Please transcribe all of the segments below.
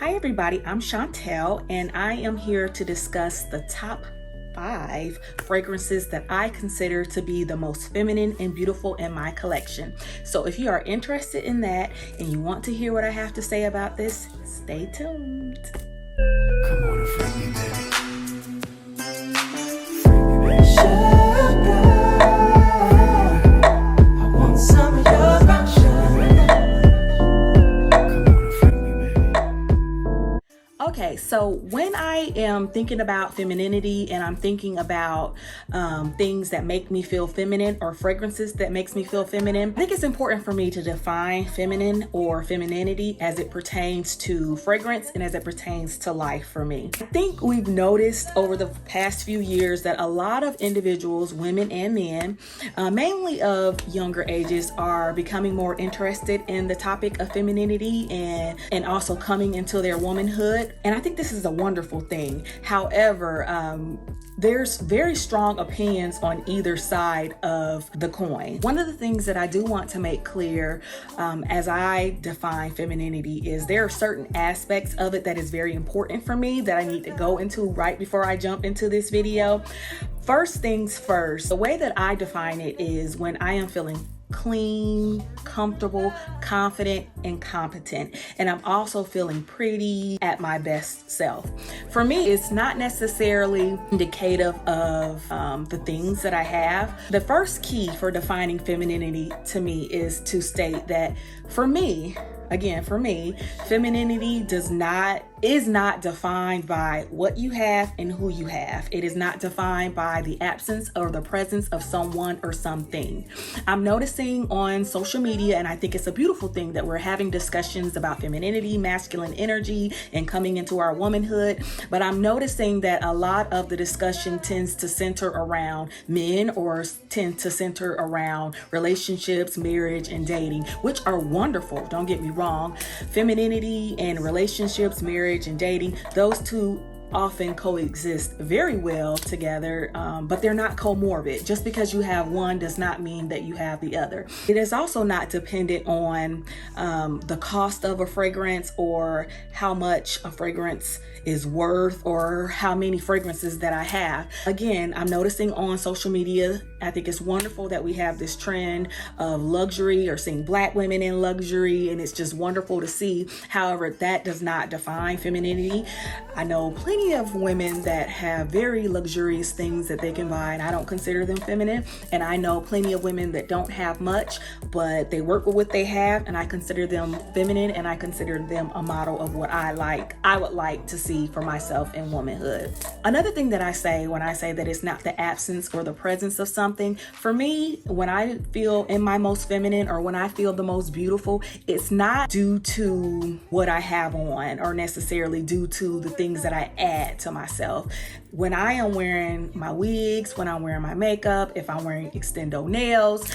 Hi everybody, I'm Shantell and I am here to discuss the top 5 fragrances that I consider to be the most feminine and beautiful in my collection. So if you are interested in that and you want to hear what I have to say about this, stay tuned. Come on and freak me, baby. Freak me, baby. Sugar, I want some of your affection. Come on and freak me, baby. Okay, so when I am thinking about femininity and I'm thinking about things that make me feel feminine or fragrances that makes me feel feminine, I think it's important for me to define feminine or femininity as it pertains to fragrance and as it pertains to life for me. I think we've noticed over the past few years that a lot of individuals, women and men, mainly of younger ages, are becoming more interested in the topic of femininity and also coming into their womanhood. And I think this is a wonderful thing. However, there's very strong opinions on either side of the coin. One of the things that I do want to make clear as I define femininity is there are certain aspects of it that is very important for me that I need to go into right before I jump into this video. First things first, the way that I define it is when I am feeling clean, comfortable, confident, and competent. And I'm also feeling pretty at my best self. For me, it's not necessarily indicative of the things that I have. The first key for defining femininity to me is to state that for me, femininity is not defined by what you have and who you have. It is not defined by the absence or the presence of someone or something. I'm noticing on social media, and I think it's a beautiful thing that we're having discussions about femininity, masculine energy, and coming into our womanhood. But I'm noticing that a lot of the discussion tends to center around men or tend to center around relationships, marriage, and dating, which are wonderful. Don't get me wrong. Femininity and relationships, marriage, and dating, those two often coexist very well together, but they're not comorbid. Just because you have one does not mean that you have the other. It is also not dependent on the cost of a fragrance or how much a fragrance is worth or how many fragrances that I have. Again, I'm noticing on social media, I think it's wonderful that we have this trend of luxury or seeing Black women in luxury, and it's just wonderful to see. However, that does not define femininity. I know plenty of women that have very luxurious things that they can buy, and I don't consider them feminine. And I know plenty of women that don't have much, but they work with what they have, and I consider them feminine, and I consider them a model of what I would like to see for myself in womanhood. Another thing that I say when I say that it's not the absence or the presence of something, for me, when I feel in my most feminine or when I feel the most beautiful, it's not due to what I have on or necessarily due to the things that I add to myself. When I am wearing my wigs, when I'm wearing my makeup, if I'm wearing extendo nails,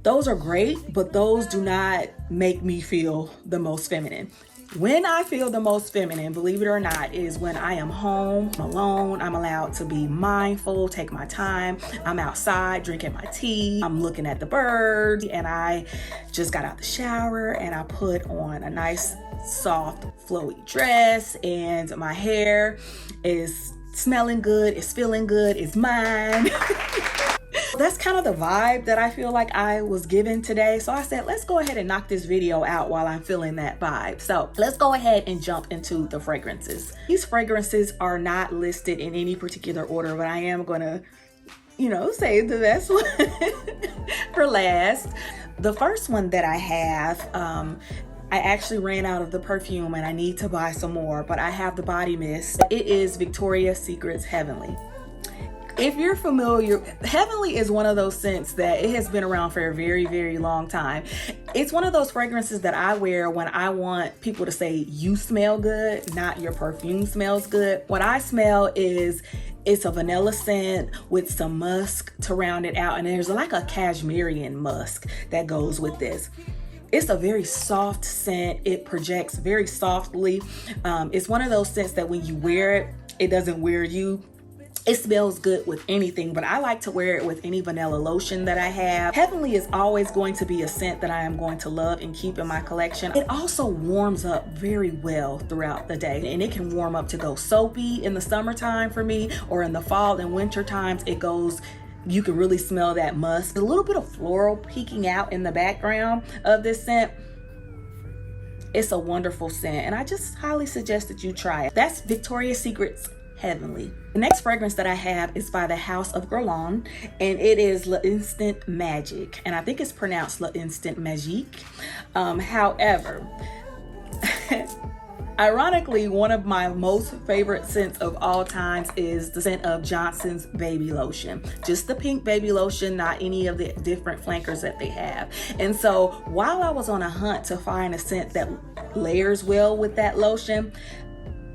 those are great, but those do not make me feel the most feminine. When I feel the most feminine, believe it or not, is when I am home, I'm alone, I'm allowed to be mindful, take my time. I'm outside drinking my tea, I'm looking at the birds, and I just got out the shower and I put on a nice, soft, flowy dress, and my hair is smelling good, it's feeling good, it's mine. That's kind of the vibe that I feel like I was given today. So I said, let's go ahead and knock this video out while I'm feeling that vibe. So let's go ahead and jump into the fragrances. These fragrances are not listed in any particular order, but I am gonna, save the best one for last. The first one that I have, I actually ran out of the perfume and I need to buy some more, but I have the body mist. It is Victoria's Secret's Heavenly. If you're familiar, Heavenly is one of those scents that it has been around for a very, very long time. It's one of those fragrances that I wear when I want people to say you smell good, not your perfume smells good. What I smell is it's a vanilla scent with some musk to round it out, and there's like a cashmere musk that goes with this. It's a very soft scent. It projects very softly. It's one of those scents that when you wear it, it doesn't wear you. It smells good with anything, but I like to wear it with any vanilla lotion that I have. Heavenly is always going to be a scent that I am going to love and keep in my collection. It also warms up very well throughout the day, and it can warm up to go soapy in the summertime for me, or in the fall and winter times it goes, you can really smell that musk. A little bit of floral peeking out in the background of this scent. It's a wonderful scent, and I just highly suggest that you try it. That's Victoria's Secret's Heavenly. The next fragrance that I have is by the House of Guerlain, and it is L'Instant Magic, and I think it's pronounced L'Instant Magique. However, ironically, one of my most favorite scents of all times is the scent of Johnson's baby lotion. Just the pink baby lotion, not any of the different flankers that they have. And so while I was on a hunt to find a scent that layers well with that lotion,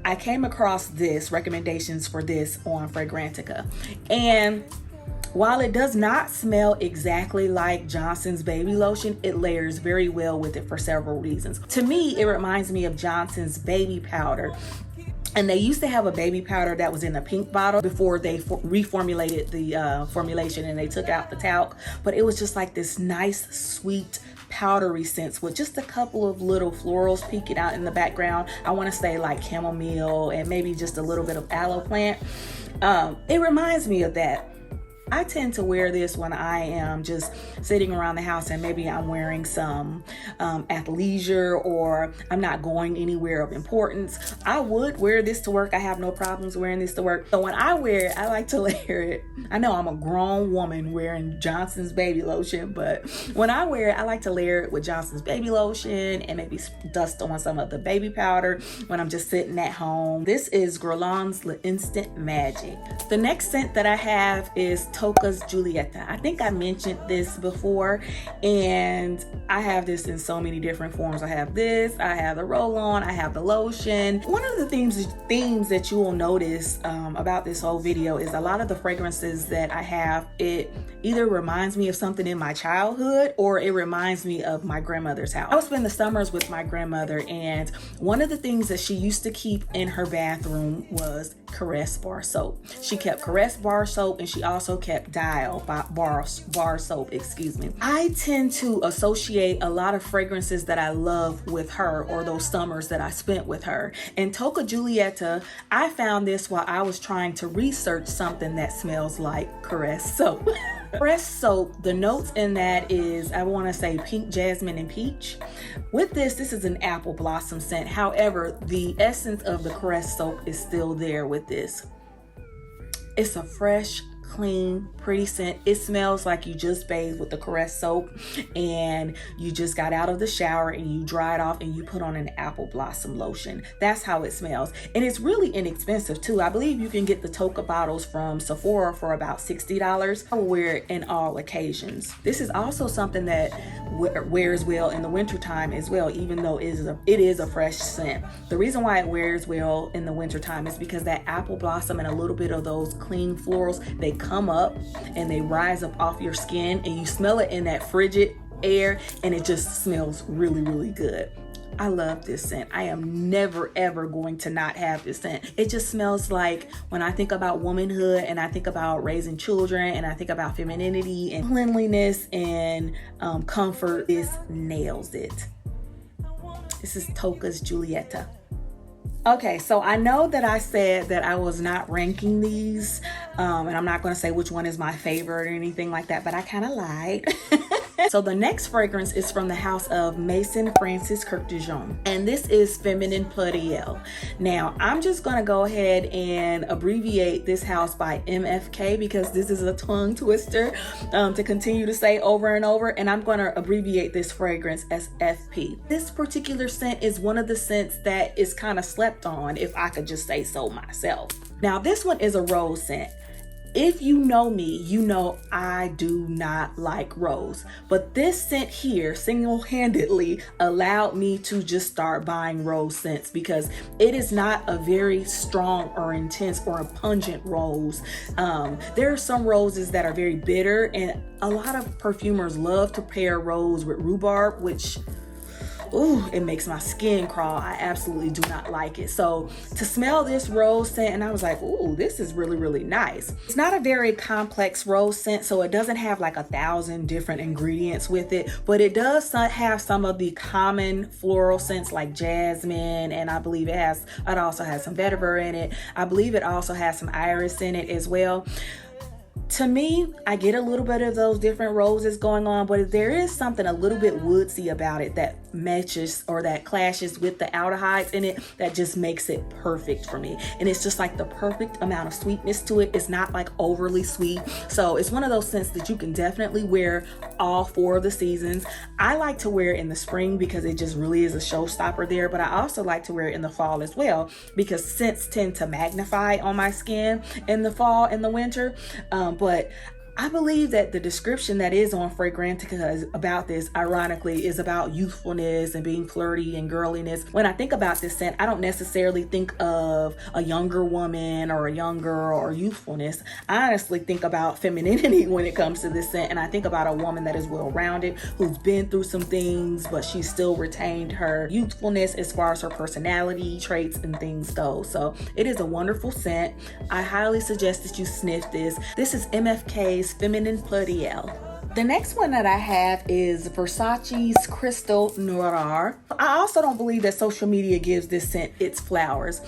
I came across this, recommendations for this on Fragrantica. And while it does not smell exactly like Johnson's baby lotion, it layers very well with it for several reasons. To me, it reminds me of Johnson's baby powder. And they used to have a baby powder that was in a pink bottle before they reformulated the formulation and they took out the talc. But it was just like this nice, sweet, powdery scents with just a couple of little florals peeking out in the background. I want to say like chamomile and maybe just a little bit of aloe plant. It reminds me of that. I tend to wear this when I am just sitting around the house and maybe I'm wearing some athleisure, or I'm not going anywhere of importance. I would wear this to work. I have no problems wearing this to work. So when I wear it, I like to layer it. I know I'm a grown woman wearing Johnson's baby lotion, but when I wear it, I like to layer it with Johnson's baby lotion and maybe dust on some of the baby powder when I'm just sitting at home. This is Guerlain's L'Instant Magic. The next scent that I have is Tocca's Julieta. I think I mentioned this before, and I have this in so many different forms. I have this, I have the roll-on, I have the lotion. One of the themes that you will notice about this whole video is a lot of the fragrances that I have, it either reminds me of something in my childhood or it reminds me of my grandmother's house. I would spend the summers with my grandmother, and one of the things that she used to keep in her bathroom was Caress bar soap. She kept Caress bar soap, and she also kept Dial bar soap, excuse me. I tend to associate a lot of fragrances that I love with her, or those summers that I spent with her. And Tocca Julieta, I found this while I was trying to research something that smells like Caress soap. Caress soap, the notes in that is, I want to say pink jasmine and peach. With this is an apple blossom scent. However, the essence of the Caress soap is still there with this. It's a fresh, clean, pretty scent. It smells like you just bathed with the Caress soap and you just got out of the shower and you dried off and you put on an apple blossom lotion. That's how it smells. And it's really inexpensive too. I believe you can get the Tocca bottles from Sephora for about $60. I will wear it in all occasions. This is also something that wears well in the wintertime as well, even though it is a fresh scent. The reason why it wears well in the wintertime is because that apple blossom and a little bit of those clean florals, they come up and they rise up off your skin, and you smell it in that frigid air, and it just smells really, really good. I love this scent. I am never ever going to not have this scent. It just smells like, when I think about womanhood and I think about raising children and I think about femininity and cleanliness and comfort, this nails it. This is Tocca's Julieta. Okay, so I know that I said that I was not ranking these, and I'm not going to say which one is my favorite or anything like that, but I kind of lied. So the next fragrance is from the house of Maison Francis Kurkdijan, and this is Feminine Pluriel. Now, I'm just going to go ahead and abbreviate this house by MFK because this is a tongue twister to continue to say over and over, and I'm going to abbreviate this fragrance as FP. This particular scent is one of the scents that is kind of slept on, if I could just say so myself. Now, this one is a rose scent. If you know me, you know I do not like rose, but this scent here single-handedly allowed me to just start buying rose scents because it is not a very strong or intense or a pungent rose. There are some roses that are very bitter, and a lot of perfumers love to pair rose with rhubarb, which ooh, it makes my skin crawl. I absolutely do not like it. So to smell this rose scent, and I was like, ooh, this is really, really nice. It's not a very complex rose scent, so it doesn't have like 1,000 different ingredients with it, but it does have some of the common floral scents like jasmine, and I believe it also has some vetiver in it. I believe it also has some iris in it as well. To me, I get a little bit of those different roses going on, but there is something a little bit woodsy about it that matches or that clashes with the aldehydes in it that just makes it perfect for me. And it's just like the perfect amount of sweetness to it. It's not like overly sweet. So it's one of those scents that you can definitely wear all 4 of the seasons. I like to wear it in the spring because it just really is a showstopper there, but I also like to wear it in the fall as well because scents tend to magnify on my skin in the fall and the winter. But I believe that the description that is on Fragrantica about this, ironically, is about youthfulness and being flirty and girliness. When I think about this scent, I don't necessarily think of a younger woman or a young girl or youthfulness. I honestly think about femininity when it comes to this scent, and I think about a woman that is well-rounded, who's been through some things, but she's still retained her youthfulness as far as her personality traits and things go. So it is a wonderful scent. I highly suggest that you sniff this. This is MFK's Feminine Pluriel. The next one that I have is Versace's Crystal Noir. I also don't believe that social media gives this scent its flowers.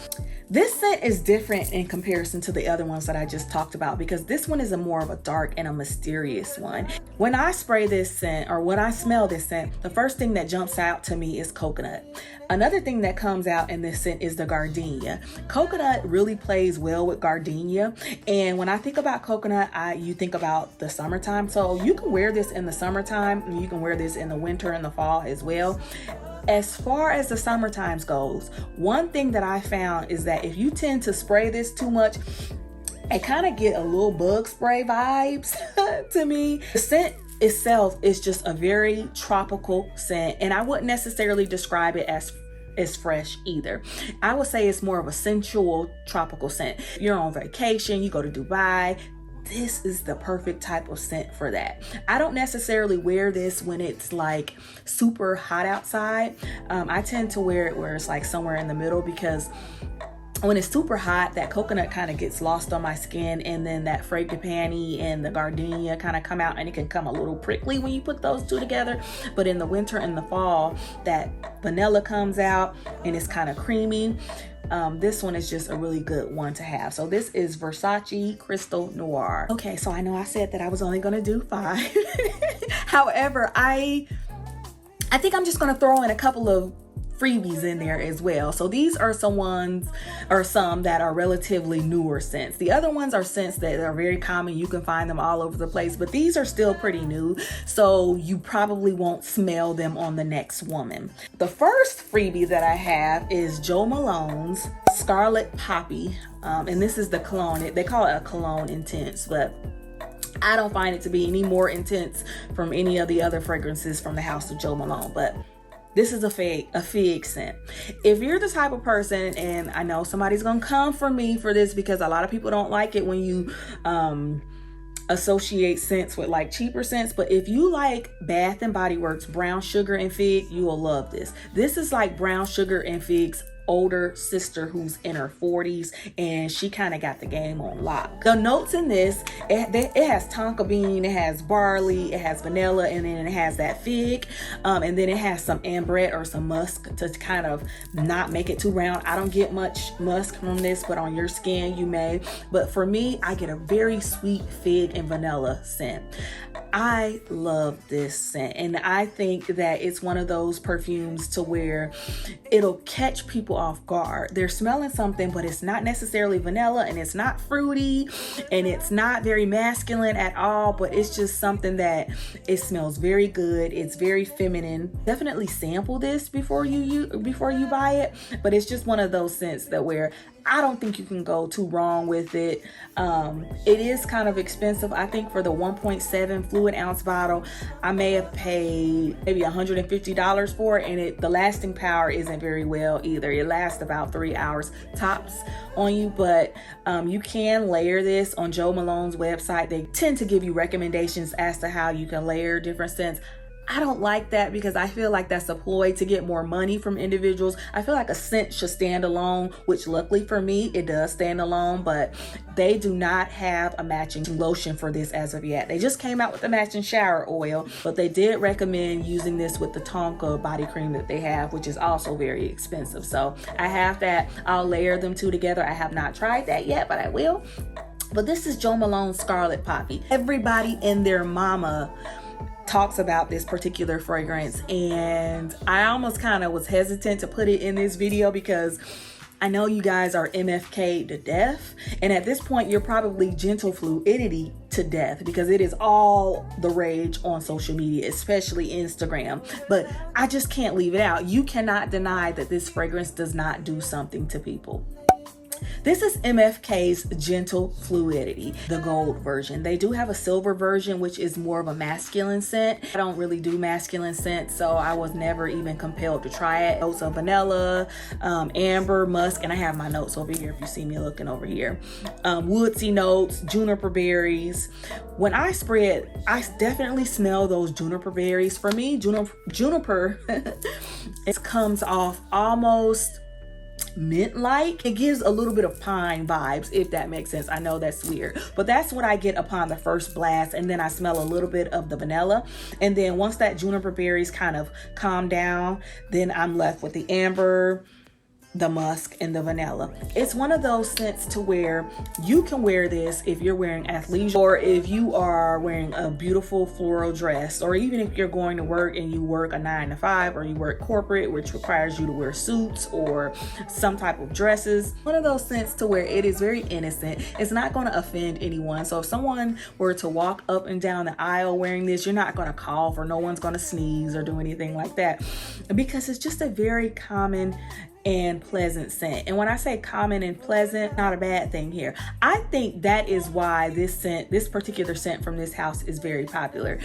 This scent is different in comparison to the other ones that I just talked about because this one is more of a dark and a mysterious one. When I spray this scent or when I smell this scent, the first thing that jumps out to me is coconut. Another thing that comes out in this scent is the gardenia. Coconut really plays well with gardenia. And when I think about coconut, you think about the summertime. So you can wear this in the summertime and you can wear this in the winter and the fall as well. As far as the summertime goes, one thing that I found is that if you tend to spray this too much, I kind of get a little bug spray vibes to me. The scent itself is just a very tropical scent, and I wouldn't necessarily describe it as fresh either. I would say it's more of a sensual tropical scent. You're on vacation, you go to Dubai, this is the perfect type of scent for that. I don't necessarily wear this when it's like super hot outside. I tend to wear it where it's like somewhere in the middle because when it's super hot, that coconut kind of gets lost on my skin, and then that frangipani and the gardenia kind of come out, and it can come a little prickly when you put those two together. But in the winter and the fall, that vanilla comes out and it's kind of creamy. This one is just a really good one to have. So this is Versace Crystal Noir. Okay, so I know I said that I was only gonna do 5. However, I think I'm just gonna throw in a couple of freebies in there as well. So these are some that are relatively newer scents. The other ones are scents that are very common. You can find them all over the place, but these are still pretty new, so you probably won't smell them on the next woman. The first freebie that I have is Jo Malone's Scarlet Poppy, and this is the cologne. They call it a cologne intense, but I don't find it to be any more intense from any of the other fragrances from the house of Jo Malone, but this is a fig scent. If you're the type of person, and I know somebody's gonna come for me for this because a lot of people don't like it when you associate scents with like cheaper scents, but if you like Bath and Body Works Brown Sugar and Fig, you will love this. This is like Brown Sugar and Fig's older sister who's in her 40s, and she kind of got the game on lock. The notes in this, it has tonka bean, it has barley, it has vanilla, and then it has that fig, and then it has some ambrette or some musk to kind of not make it too round. I don't get much musk from this, but on your skin you may. But for me, I get a very sweet fig and vanilla scent. I love this scent, and I think that it's one of those perfumes to where it'll catch people off guard. They're smelling something, but it's not necessarily vanilla, and it's not fruity, and it's not very masculine at all, but it's just something that it smells very good. It's very feminine. Definitely sample this before you buy it, but it's just one of those scents that where I don't think you can go too wrong with it. It is kind of expensive. I think for the 1.7 fluid ounce bottle, I may have paid maybe $150 for it, and the lasting power isn't very well either. It lasts about 3 hours tops on you, but you can layer this on Jo Malone's website. They tend to give you recommendations as to how you can layer different scents. I don't like that because I feel like that's a ploy to get more money from individuals. I feel like a scent should stand alone, which luckily for me, it does stand alone, but they do not have a matching lotion for this as of yet. They just came out with a matching shower oil, but they did recommend using this with the Tonka body cream that they have, which is also very expensive. So I have that. I'll layer them two together. I have not tried that yet, but I will. But this is Jo Malone Scarlet Poppy. Everybody and their mama talks about this particular fragrance, and I almost kind of was hesitant to put it in this video because I know you guys are MFK to death, and at this point you're probably gentle fluidity to death because it is all the rage on social media, especially Instagram. But I just can't leave it out. You cannot deny that this fragrance does not do something to people. This is MFK's Gentle Fluidity, the gold version. They do have a silver version, which is more of a masculine scent. I don't really do masculine scents, so I was never even compelled to try it. Notes of vanilla, amber, musk, and I have my notes over here if you see me looking over here. Woodsy notes, juniper berries. When I spray it, I definitely smell those juniper berries. For me, juniper it comes off almost mint-like. It gives a little bit of pine vibes, if that makes sense. I know that's weird, but that's what I get upon the first blast, and then I smell a little bit of the vanilla, and then once that juniper berries kind of calm down, then I'm left with the amber, the musk, and the vanilla. It's one of those scents to where you can wear this if you're wearing athleisure, or if you are wearing a beautiful floral dress, or even if you're going to work and you work a 9 to 5, or you work corporate, which requires you to wear suits or some type of dresses. One of those scents to where it is very innocent. It's not going to offend anyone. So if someone were to walk up and down the aisle wearing this, you're not going to cough, or no one's going to sneeze or do anything like that, because it's just a very common and pleasant scent. And when I say common and pleasant, not a bad thing here. I think that is why this particular scent from this house is very popular,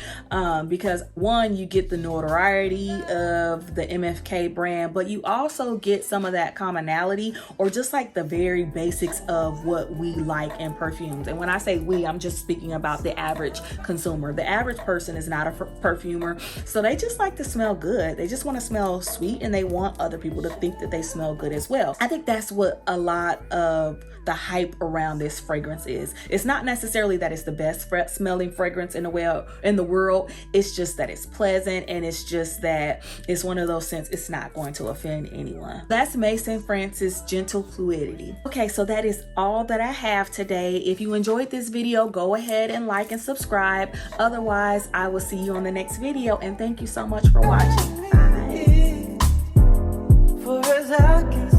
because one, you get the notoriety of the MFK brand, but you also get some of that commonality, or just like the very basics of what we like in perfumes. And when I say we, I'm just speaking about the average consumer. The average person is not a perfumer, so they just like to smell good. They just want to smell sweet, and they want other people to think that they smell good as well. I think that's what a lot of the hype around this fragrance is. It's not necessarily that it's the best smelling fragrance in the world. It's just that it's pleasant, and it's just that it's one of those scents it's not going to offend anyone. That's Maison France's Gentle Fluidity. Okay, so that is all that I have today. If you enjoyed this video, go ahead and like and subscribe. Otherwise, I will see you on the next video, and thank you so much for watching. Bye. For as I can